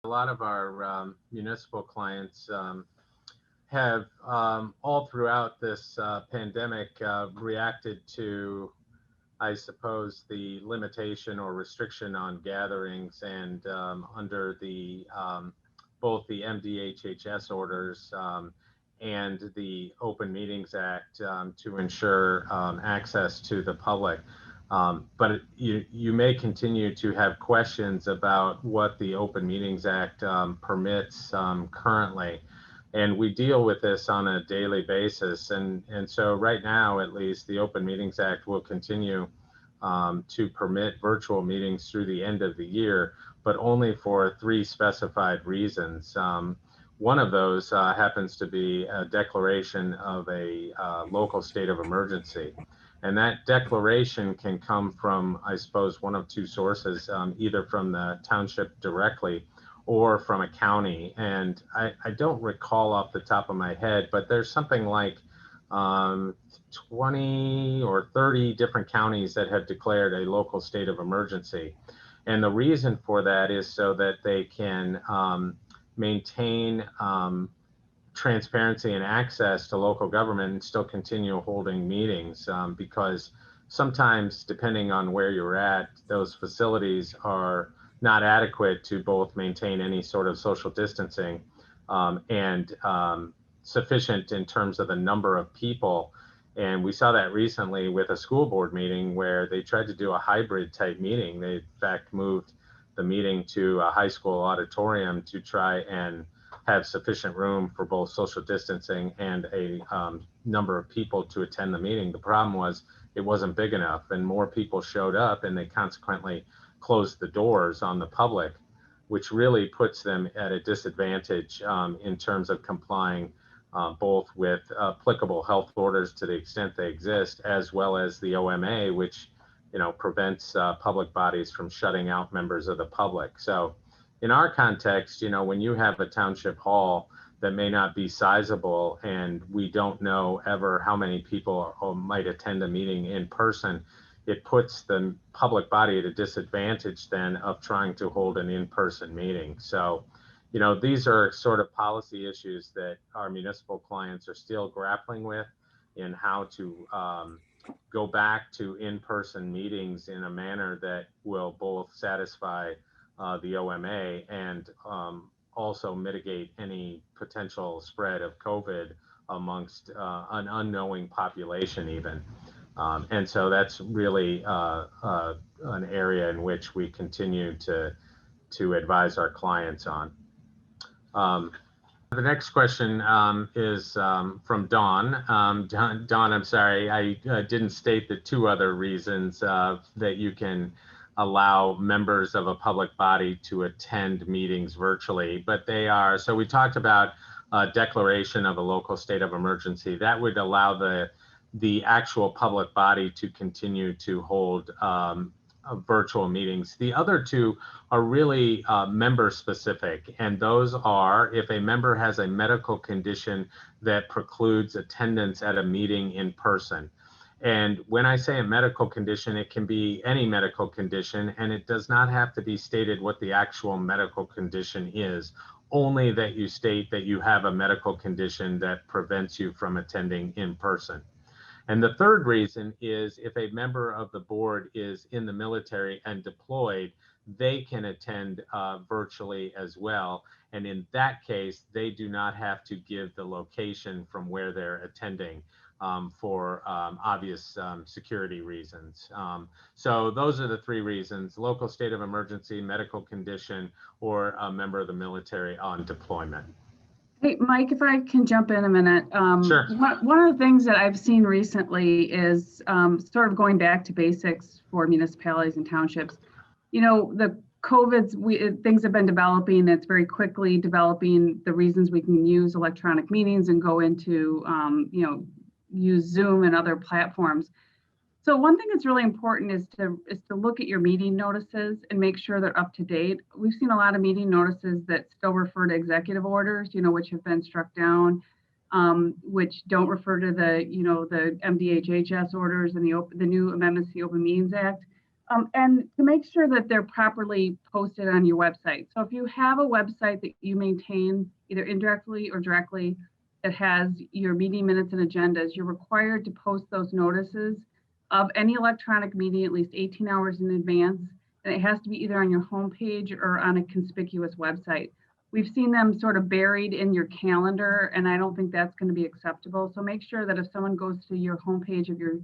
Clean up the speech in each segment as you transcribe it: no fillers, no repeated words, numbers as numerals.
A lot of our municipal clients have all throughout this pandemic reacted to, I suppose, the limitation or restriction on gatherings, and under the both the MDHHS orders and the Open Meetings Act to ensure access to the public. But you may continue to have questions about what the Open Meetings Act permits currently. And we deal with this on a daily basis. And so right now, at least, the Open Meetings Act will continue to permit virtual meetings through the end of the year, but only for 3 specified reasons. One of those happens to be a declaration of a local state of emergency. And that declaration can come from, I suppose, one of 2 sources, either from the township directly or from a county. And I don't recall off the top of my head, but there's something like 20 or 30 different counties that have declared a local state of emergency. And the reason for that is so that they can maintain transparency and access to local government and still continue holding meetings, because sometimes, depending on where you're at, those facilities are not adequate to both maintain any sort of social distancing and sufficient in terms of the number of people. And we saw that recently with a school board meeting where they tried to do a hybrid type meeting. They in fact moved the meeting to a high school auditorium to try and have sufficient room for both social distancing and a number of people to attend the meeting. The problem was it wasn't big enough, and more people showed up, and they consequently closed the doors on the public, which really puts them at a disadvantage in terms of complying both with applicable health orders to the extent they exist, as well as the OMA, which prevents public bodies from shutting out members of the public. So in our context, when you have a township hall that may not be sizable, and we don't know ever how many people might attend a meeting in person, it puts the public body at a disadvantage then of trying to hold an in-person meeting. So, these are sort of policy issues that our municipal clients are still grappling with in how to go back to in-person meetings in a manner that will both satisfy the OMA and also mitigate any potential spread of COVID amongst an unknowing population even. And so that's really an area in which we continue to advise our clients on. The next question is from Dawn. Dawn, I'm sorry, I didn't state the 2 other reasons that you can allow members of a public body to attend meetings virtually, but they are, so we talked about a declaration of a local state of emergency. That would allow the actual public body to continue to hold virtual meetings. The other 2 are really member specific, and those are if a member has a medical condition that precludes attendance at a meeting in person. And when I say a medical condition, it can be any medical condition, and it does not have to be stated what the actual medical condition is, only that you state that you have a medical condition that prevents you from attending in person. And the third reason is if a member of the board is in the military and deployed, they can attend virtually as well. And in that case, they do not have to give the location from where they're attending for obvious security reasons. So those are the 3 reasons: local state of emergency, medical condition, or a member of the military on deployment. Hey, Mike, if I can jump in a minute. Sure. One of the things that I've seen recently is sort of going back to basics for municipalities and townships. The COVID, things have been developing. It's very quickly developing the reasons we can use electronic meetings and go into, use Zoom and other platforms. So one thing that's really important is to look at your meeting notices and make sure they're up to date. We've seen a lot of meeting notices that still refer to executive orders, which have been struck down, which don't refer to the MDHHS orders and the new amendments to the Open Meetings Act. And to make sure that they're properly posted on your website. So if you have a website that you maintain either indirectly or directly that has your meeting minutes and agendas, you're required to post those notices of any electronic meeting at least 18 hours in advance. And it has to be either on your homepage or on a conspicuous website. We've seen them sort of buried in your calendar, and I don't think that's going to be acceptable. So make sure that if someone goes to your homepage of your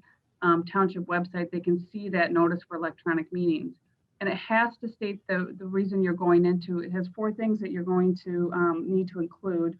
township website, they can see that notice for electronic meetings. And it has to state the reason you're going into. It has 4 things that you're going to need to include.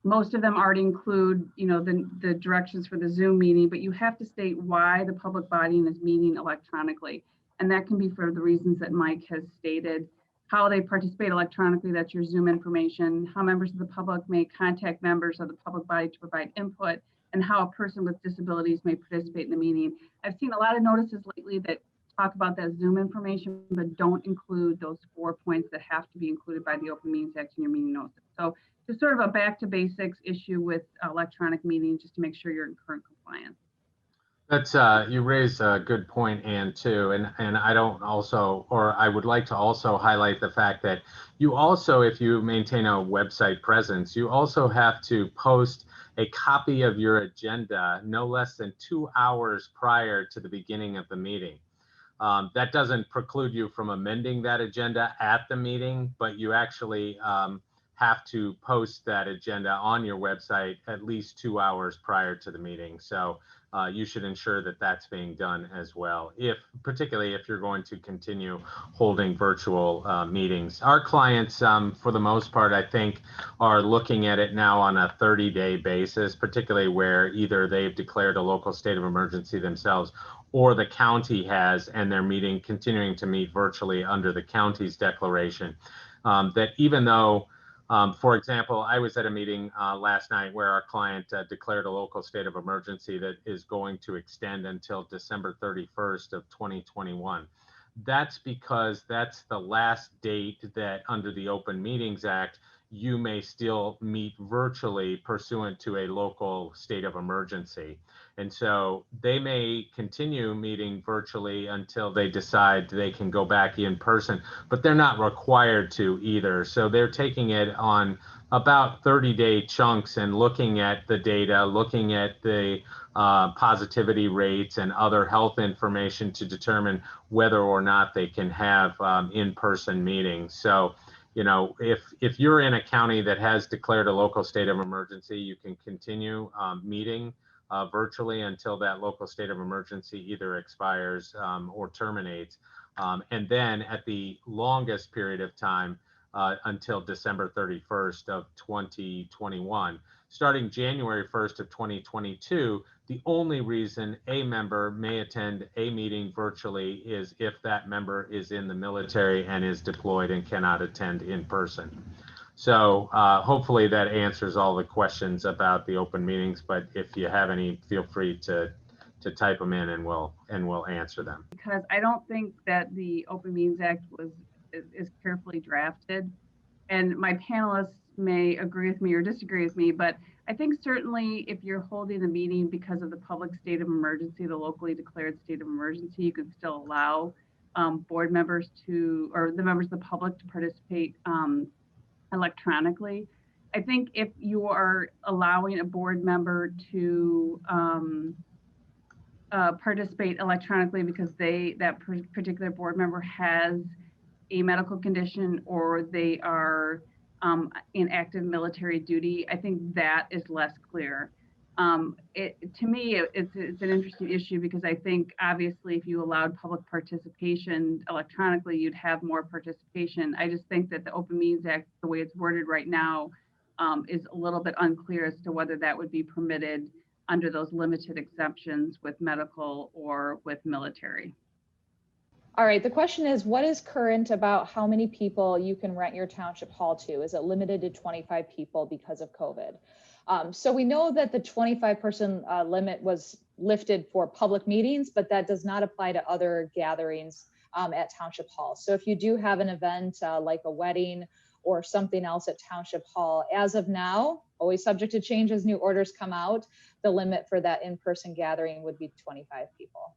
Most of them already include, the directions for the Zoom meeting, but you have to state why the public body is meeting electronically. And that can be for the reasons that Mike has stated. How they participate electronically, that's your Zoom information. How members of the public may contact members of the public body to provide input, and how a person with disabilities may participate in the meeting. I've seen a lot of notices lately that talk about that Zoom information, but don't include those 4 points that have to be included by the Open Meetings Act in your meeting notice. So it's sort of a back to basics issue with electronic meetings, just to make sure you're in current compliance. That's you raise a good point, Anne, too, and I would like to also highlight the fact that you also, if you maintain a website presence, you also have to post a copy of your agenda no less than 2 hours prior to the beginning of the meeting. That doesn't preclude you from amending that agenda at the meeting, but you actually have to post that agenda on your website at least 2 hours prior to the meeting. So you should ensure that that's being done as well, particularly if you're going to continue holding virtual meetings. Our clients, for the most part, I think, are looking at it now on a 30-day basis, particularly where either they've declared a local state of emergency themselves or the county has, and they're continuing to meet virtually under the county's declaration. That even though, for example, I was at a meeting last night where our client declared a local state of emergency that is going to extend until December 31st of 2021. That's because that's the last date that under the Open Meetings Act, you may still meet virtually pursuant to a local state of emergency. And so they may continue meeting virtually until they decide they can go back in person, but they're not required to either. So they're taking it on about 30-day chunks and looking at the data, looking at the positivity rates and other health information to determine whether or not they can have in-person meetings. So, if you're in a county that has declared a local state of emergency, you can continue meeting virtually until that local state of emergency either expires or terminates. And then at the longest period of time until December 31st of 2021. Starting January 1st of 2022, the only reason a member may attend a meeting virtually is if that member is in the military and is deployed and cannot attend in person. So hopefully that answers all the questions about the open meetings, but if you have any, feel free to type them in and we'll answer them. Because I don't think that the Open Meetings Act is carefully drafted, and my panelists may agree with me or disagree with me, but I think certainly if you're holding a meeting because of the public state of emergency, the locally declared state of emergency, you could still allow board members or the members of the public to participate electronically. I think if you are allowing a board member to participate electronically because that particular board member has a medical condition or they are in active military duty, I think that is less clear. To me, it's an interesting issue because I think obviously if you allowed public participation electronically, you'd have more participation. I just think that the Open Meetings Act, the way it's worded right now, is a little bit unclear as to whether that would be permitted under those limited exceptions with medical or with military. All right, the question is, what is current about how many people you can rent your township hall to? Is it limited to 25 people because of COVID? So we know that the 25-person limit was lifted for public meetings, but that does not apply to other gatherings at township hall. So if you do have an event like a wedding or something else at township hall, as of now, always subject to change as new orders come out, the limit for that in-person gathering would be 25 people.